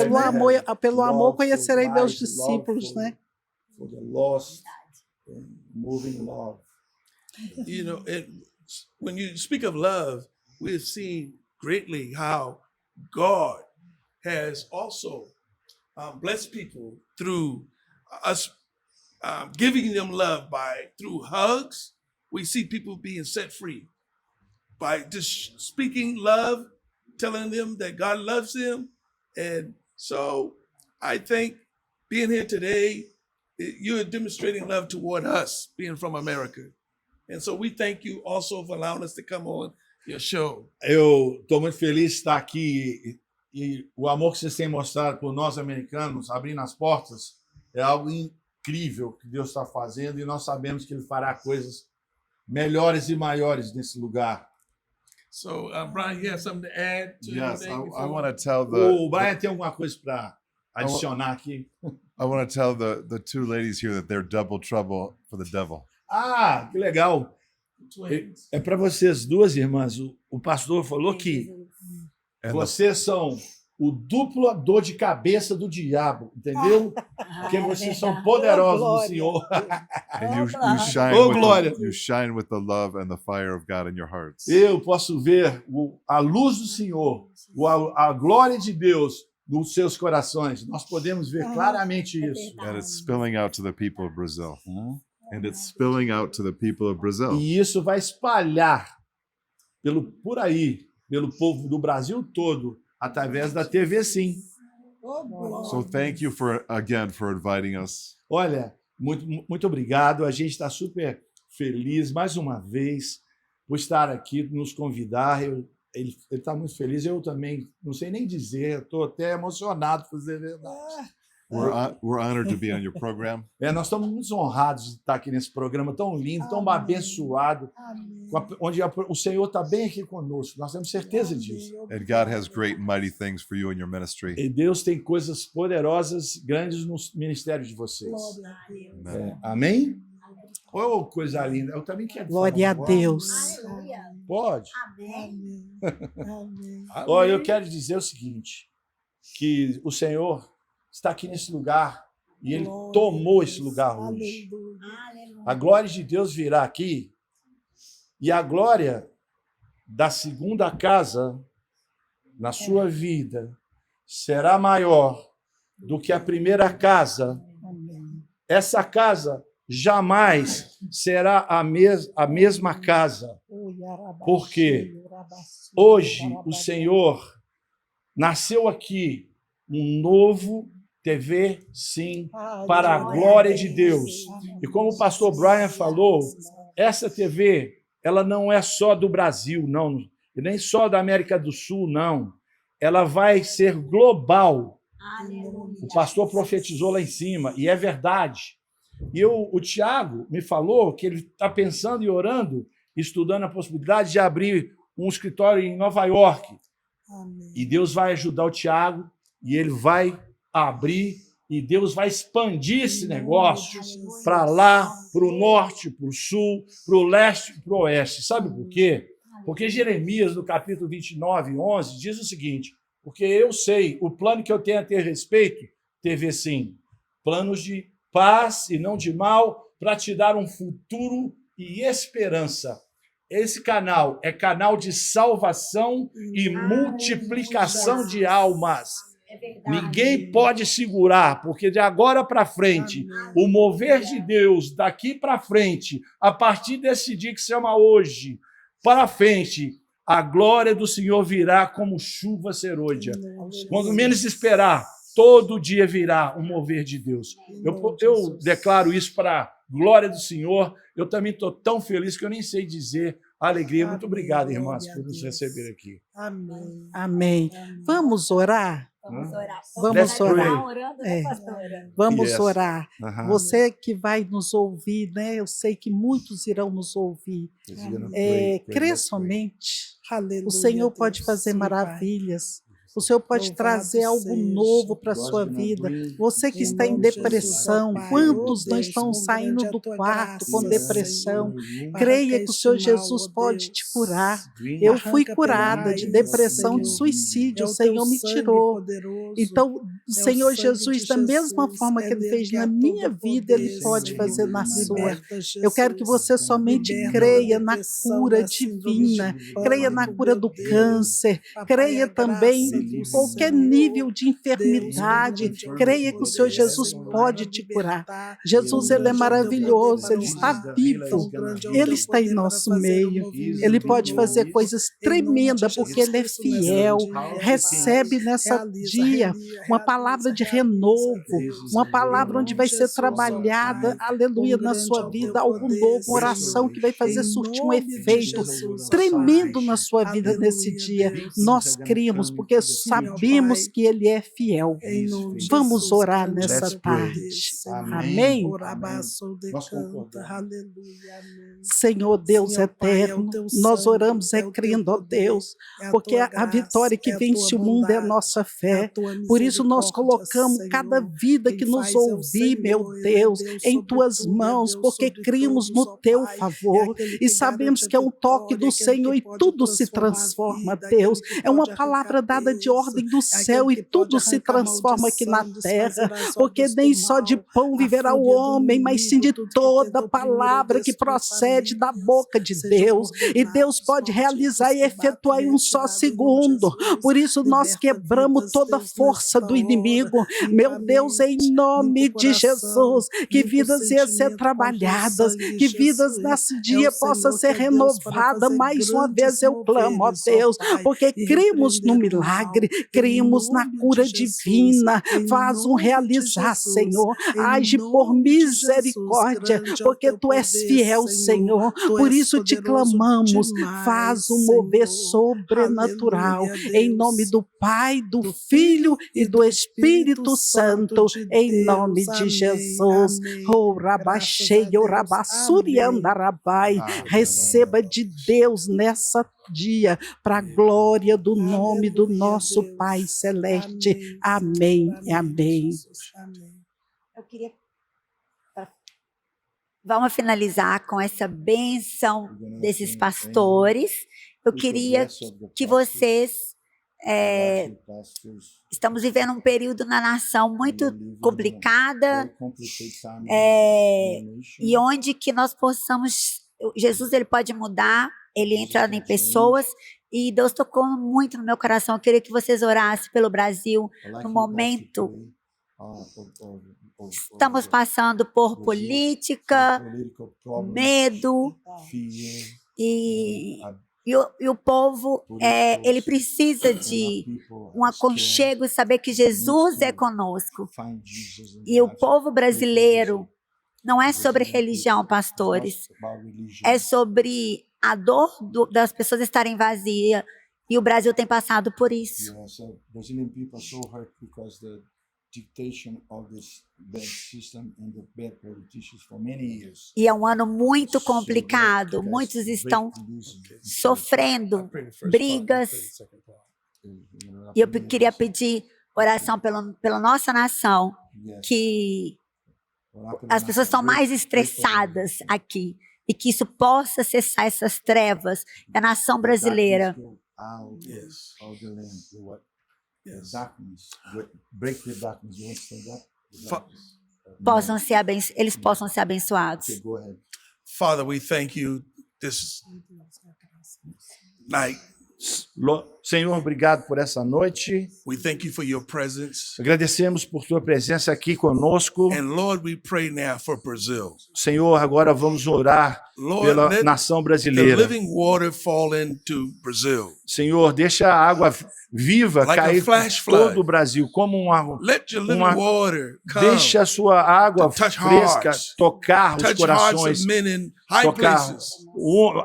Pelo amor conhecerei meus discípulos, né? You know, when you speak of love, we've seen greatly how God has also blessed people through us giving them love through hugs. We see people being set free by just speaking love, telling them that God loves them. And so I think being here today, you're demonstrating love toward us, being from America. And so we thank you also for allowing us to come on your show. Eu estou muito feliz de estar aqui e o amor que vocês têm mostrado por nós americanos, abrindo as portas, é algo incrível que Deus está fazendo e nós sabemos que Ele fará coisas melhores e maiores nesse lugar. So, Brian, you have something to add? Yes, I want to tell O Brian tem alguma coisa para adicionar aqui? I want to tell the two ladies here that they're double trouble for the devil. Que legal. É para vocês duas irmãs. O pastor falou que vocês são o duplo dor de cabeça do diabo, entendeu? Porque vocês são poderosos no Senhor. And you shine with the love and the fire of God in your hearts. Eu posso ver a luz do Senhor, a glória de Deus nos seus corações. Nós podemos ver claramente isso. And it's spilling out to the people of Brazil. And it's spilling out to the people of Brazil. E isso vai espalhar por aí, pelo povo do Brasil todo, através da TV, sim. So thank you again for inviting us. Olha, muito obrigado. A gente está super feliz mais uma vez por estar aqui, nos convidar. Ele está muito feliz. Eu também, não sei nem dizer. Estou até emocionado, por dizer a verdade. We're honored to be on your program. Nós estamos muito honrados de estar aqui nesse programa tão lindo, tão abençoado, onde o Senhor está bem aqui conosco. Nós temos certeza disso. And God has great and mighty things for you in your ministry. E Deus tem coisas poderosas, grandes no ministério de vocês. Amém? Oh, coisa linda. Eu também quero Glória a Deus. Pode? Amém. Olha, eu quero dizer o seguinte, que o Senhor está aqui nesse lugar e Ele tomou esse lugar hoje. A glória de Deus virá aqui e a glória da segunda casa na sua vida será maior do que a primeira casa, essa casa jamais será a mesma casa. Porque hoje o Senhor nasceu aqui um novo TV Sim para a glória de Deus. E como o pastor Brian falou, essa TV, ela não é só do Brasil, não, e nem só da América do Sul, não. Ela vai ser global. O pastor profetizou lá em cima, e é verdade. E o Tiago me falou que ele está pensando e orando, estudando a possibilidade de abrir um escritório em Nova York. E Deus vai ajudar o Tiago, e ele vai abrir, e Deus vai expandir esse negócio para lá, para o norte, para o sul, para o leste e para o oeste. Sabe por quê? Porque Jeremias, no capítulo 29, 11, diz o seguinte: porque eu sei o plano que eu tenho a ter respeito, TV Sim, planos de paz e não de mal, para te dar um futuro e esperança. Esse canal é canal de salvação e multiplicação de almas. Ninguém pode segurar, porque de agora para frente, o mover de Deus, daqui para frente, a partir desse dia que se chama hoje, para frente, a glória do Senhor virá como chuva serôdia. Quando menos esperar, todo dia virá um mover de Deus. Eu declaro isso para a glória do Senhor. Eu também estou tão feliz que eu nem sei dizer a alegria. Muito obrigado, irmãs, por nos receber aqui. Amém. Amém. Vamos orar? Vamos orar. Vamos orar. Orando, É. pastora? Vamos Yes. orar. Aham. Você que vai nos ouvir, né? Eu sei que muitos irão nos ouvir. Crê somente. Aleluia, O Senhor Deus. pode fazer Sim, Pai. maravilhas. O Senhor pode Louvado trazer algo seja. novo para a sua vida. Você que Em está em nome de Jesus, depressão, ó Pai, quantos ó não Deus, estão quão saindo grande é a do tua quarto com graça, depressão? Senhor. Creia Arranca que o Senhor este mal, Jesus ó pode Deus. te curar. Eu fui Arranca curada pela de raiz, depressão, de Senhor. suicídio. É O o teu Senhor me sangue tirou. poderoso. Então, o É o Senhor sangue Jesus, de da mesma Jesus. forma É que Ele nele fez que há na todo minha vida, Ele poder, pode Senhor. fazer na sua. Liberta, Jesus. Eu quero que você somente Liberta creia da na depressão, cura da síndrome divina, de creia na pânico, cura meu do Deus. câncer, Papai, creia a também graça em do qualquer Senhor. nível de Deus, enfermidade. quão grande é o Creia teu que o Senhor poder, Jesus Senhor, pode para te curar. libertar. Jesus, Quão Ele é grande é o teu poder maravilhoso, para Ele está honrar. vivo. Quão grande é o Ele teu está em poder para nosso fazer um meio. movimento Ele pode fazer novo. coisas Em nome de tremendas, porque Jesus Ele é Cristo, nessa fiel. dia, Recebe Pai, nessa realiza, dia uma palavra de renovo, uma Em palavra nome onde de vai ser Jesus, ó trabalhada, Pai, aleluia, quão na grande sua é o teu vida, algo poder, novo, uma Senhor. oração que vai fazer Em surtir um nome de efeito Jesus, ó tremendo Pai. na sua vida nesse Aleluia, dia. Deus. Nós cremos, porque Sim, ó sabemos Pai. que Ele é fiel. Em nome de Vamos Jesus, orar grande é o nessa teu poder, tarde. Senhor. Amém? Orabaço de Nós canta, concordamos. aleluia, amém. Senhor Deus Sim, ó Pai, é o eterno, teu nós sangue, oramos é o teu crendo, ó poder, Deus, é a porque tua a graça, vitória que é a vence tua o mundo é a bondade, nossa é a fé. tua Por isso nós misericórdia, colocamos cada Senhor. vida Quem que nos faz é o ouvir, meu Senhor, Ele é Deus, Deus em sobre tuas tudo, é mãos, Deus porque sobre cremos todos, no ó teu Pai. É favor aquele e que sabemos garante a que é um toque vitória, do aquele Senhor que e pode tudo se transformar a transforma, vida, Deus. aquele que É uma pode palavra arrancar dada de peso, ordem do é céu aquele e que pode tudo se arrancar transforma aqui na maldição, terra, desfazer as porque obras do nem só de mal, pão a viverá o fúria do homem, mas sim inimigo, de tudo que toda tenta oprimir, ó palavra que Deus, tua procede da família, boca de sejam Deus. E Deus ordenados, pode realizar e malditos, que batem efetuar em um só retirada em nome de segundo. Jesus. Por isso nós Liberta quebramos vidas, toda a Deus, força nesta do hora. inimigo. Limpa Meu a Deus, em mente, nome limpa o de coração, Jesus, que limpa o vidas iam ser sentimento com o teu trabalhadas, sangue, que vidas Jesus. nesse É o dia possa Senhor ser que é Deus para renovada. fazer Mais uma grandes vez eu clamo, ó moveres, ó Deus, Pai, porque e cremos no repreender o mal. milagre, Em cremos na nome de cura Jesus, divina. em Faz um nome de realizar, Jesus, Senhor. em Age por nome de Jesus, misericórdia, grande é o porque teu tu és poder, fiel, Senhor. Senhor. Tu Por és isso te poderoso clamamos. demais, Faz um mover Senhor. sobrenatural. Aleluia, Em nome Deus. do Pai, do Do Filho e do Espírito Espírito Santo, de em nome Deus. de Amém, Jesus. amém. Oh, Graças a Rabacheio, Deus. Rabassuriandarabai. Amém. Receba de Deus nessa dia, para a glória do nome do Aleluia, nosso Deus. Pai Celeste. Amém, Amém Senhor. e amém. Jesus. Amém. Eu queria. Vamos finalizar com essa bênção desses pastores. Eu queria que vocês. Estamos vivendo um período na nação muito complicada, e onde que nós possamos. Jesus, ele pode mudar, ele entra em pessoas, E Deus tocou muito no meu coração. Eu queria que vocês orassem pelo Brasil no momento. Estamos passando por política, medo, e o povo, ele precisa de um aconchego e saber que Jesus é conosco. E o povo brasileiro não é sobre religião, pastores. É sobre a dor das pessoas estarem vazias. E o Brasil tem passado por isso. E é um ano muito complicado. Muitos estão sofrendo brigas. E eu queria pedir oração pela nossa nação, que as pessoas estão mais estressadas aqui, e que isso possa cessar essas trevas. A nação brasileira eles possam ser abençoados. Father, we thank you this night. Senhor, obrigado por essa noite. We thank you for your presence. Agradecemos por tua presença aqui conosco. And Lord, we pray now for Brazil. Senhor, agora vamos orar pela nação The brasileira. living water fall into Brazil. Senhor, deixa a água viva Like a cair flash por todo flood. o Brasil, como uma. Let your living water come. Deixa a sua água to touch fresca hearts. tocar os Touch hearts corações, of men in high tocar places.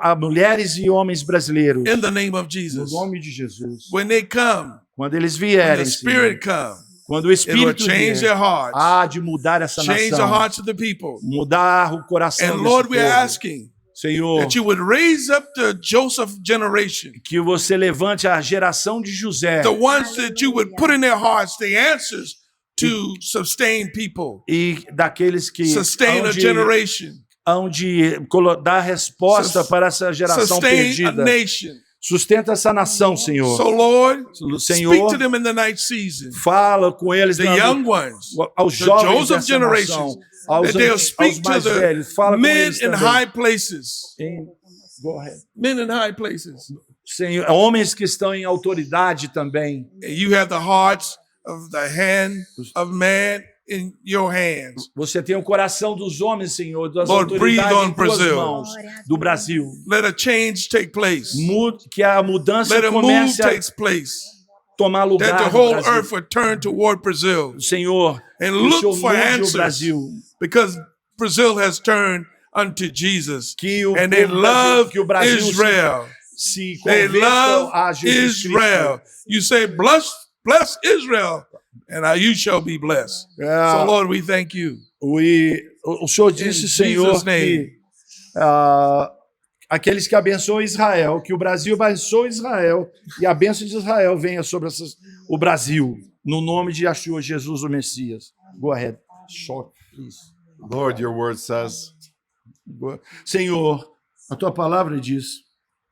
a mulheres e homens brasileiros. In the name of No Jesus. nome de Jesus. When they come, Quando eles when vierem, the Senhor, Spirit come, quando o it will Espírito change vier, their hearts. há de mudar essa Change the nação, hearts of the people. mudar o coração And desse Lord, we are povo. asking Senhor, that you would raise up the Joseph generation, que você levante a geração de José the ones that you would put in their hearts the answers to sustain people, e daqueles que sustain a hão de generation, dar resposta para essa geração sustain a perdida. nation. Sustenta essa nação, Senhor. So Lord, speak to Senhor, them in the night season, fala com eles, the young ones, aos the jovens Joseph dessa generation, nação, aos that they'll aos speak to mais the velhos. Fala com men eles in também. high places, Go ahead. men in high places. Senhor, homens que estão em autoridade também. You have the hearts of the hand of man in your hands. Você tem o coração dos homens, Senhor, das Lord, breathe autoridades on em tuas Brazil. mãos, do Brasil. Let a change take place. Que a mudança Let a move comece a takes place. tomar That lugar the no whole Brasil. earth would turn toward Brazil Senhor, and que o look Senhor for mude o answers, Brasil. because Brazil has turned unto Jesus, Que o and they povo love que o Brasil Israel. se They converta love a Jesus Israel. Cristo. You say, bless Israel, and you shall be blessed. So, Lord, we thank you. O Senhor disse, In Senhor, Jesus' name. que aqueles que abençoam Israel, que o Brasil abençoe Israel e a bênção de Israel venha sobre o Brasil, no nome de Yeshua, Jesus, o Messias. Go ahead. Short, please. Lord, your word says, Senhor, a tua palavra diz,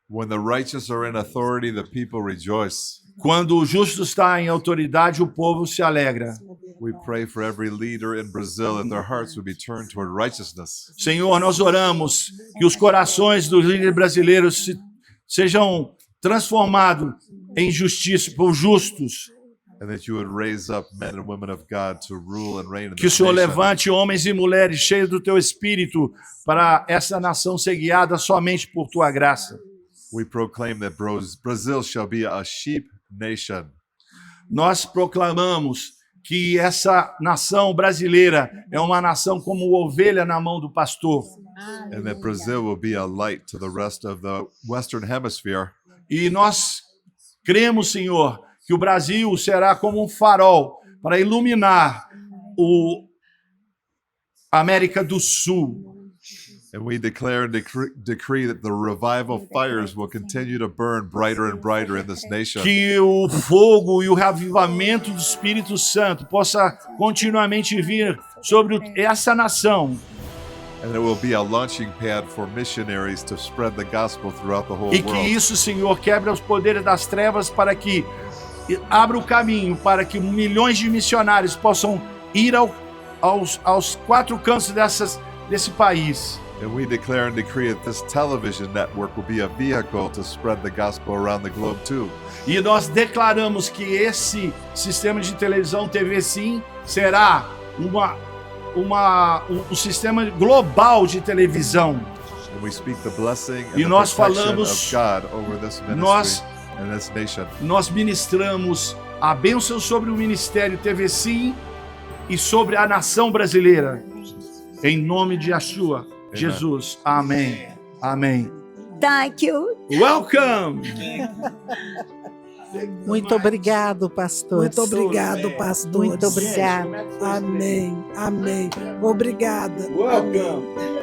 when the righteous are in authority, the people rejoice. quando o justo está em autoridade, o povo se alegra. We pray for every leader in Brazil that their hearts would be turned toward righteousness. Senhor, nós oramos que os corações dos líderes brasileiros sejam transformados em justiça, por justos. And that you would raise up men and women of God to rule and reign in Que o this Senhor nation. levante homens e mulheres cheios do teu espírito para essa nação ser guiada somente por tua graça. We proclaim that Brazil shall be a sheep nation. Nós proclamamos que essa nação brasileira é uma nação como ovelha na mão do pastor. And that Brazil will be a light to the rest of the Western Hemisphere. E nós cremos, Senhor, que o Brasil será como um farol para iluminar a América do Sul. And we declare and decree that the revival fires will continue to burn brighter and brighter in this nation. Que o fogo e o reavivamento do Espírito Santo possa continuamente vir sobre essa nação. And it will be a launching pad for missionaries to spread the gospel throughout the whole E que world. isso, Senhor, quebre os poderes das trevas para que abra o caminho para que milhões de missionários possam ir aos quatro cantos desse país. And we declare and decree that this television network will be a vehicle to spread the gospel around the globe too. E nós declaramos que esse sistema de televisão TV Sim será um sistema global de televisão. And we speak the blessing and E the nós protection falamos, of God over this nós- ministry and this nation. Nós ministramos a bênção sobre o ministério TV Sim e sobre a nação brasileira. Em nome de Yeshua, Jesus. Amém. Amém. Thank you. Welcome. Muito obrigado, pastor. Muito obrigado, pastor. Muito obrigado. Amém, amém. Obrigada. Welcome.